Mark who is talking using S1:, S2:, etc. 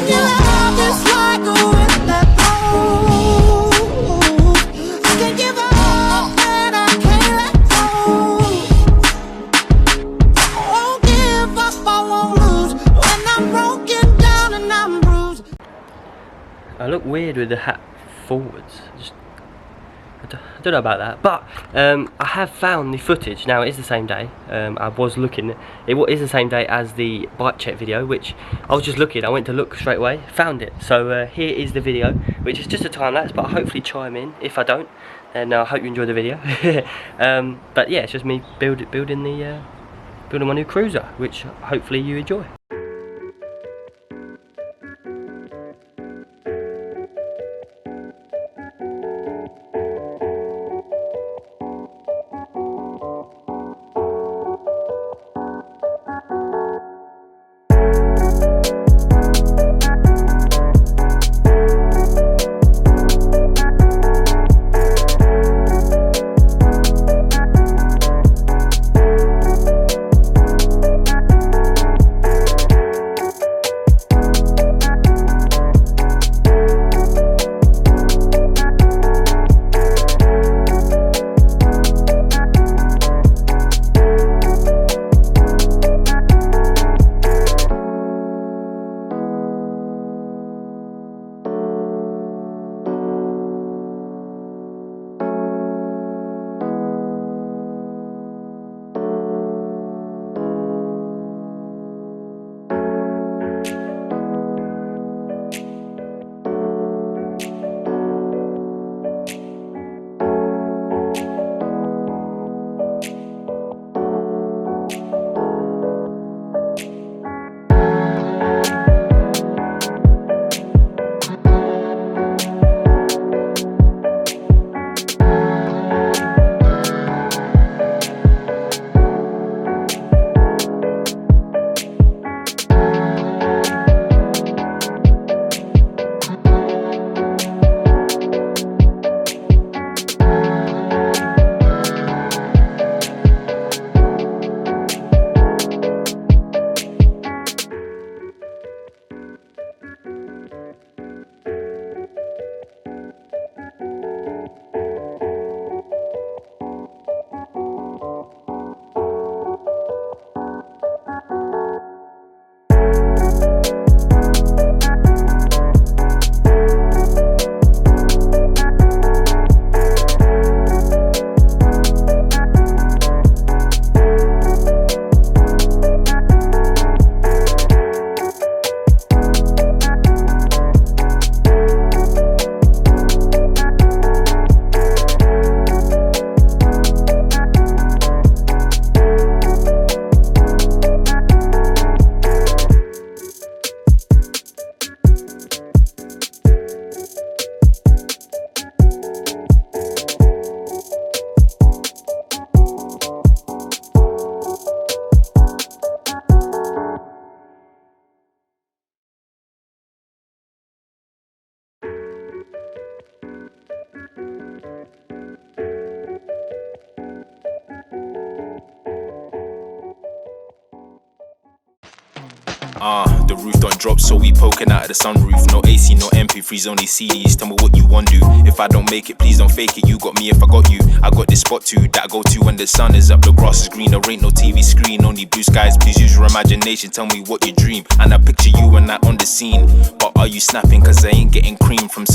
S1: your love just like a wind that blows. I can't give up and I can't let go. I won't give up, I won't lose when I'm broken down and I'm bruised.
S2: I look weird with the hat forwards. I don't know about that, but I have found the footage. Now it is the same day. I was looking. It is the same day as the bike check video, which I was just looking. I went to look straight away, found it. So here is the video, which is just a time lapse, but I'll hopefully chime in. If I don't, then I hope you enjoy the video. But yeah, it's just me building my new cruiser, which hopefully you enjoy.
S3: The roof don't drop, so we poking out of the sunroof. No AC, no MP3s, only CDs. Tell me what you want do. If I don't make it, please don't fake it. You got me if I got you. I got this spot too that I go to when the sun is up, the grass is green. There ain't no TV screen, only blue skies. Please use your imagination, tell me what you dream. And I picture you when I'm on the scene. But are you snapping? Cause I ain't getting cream from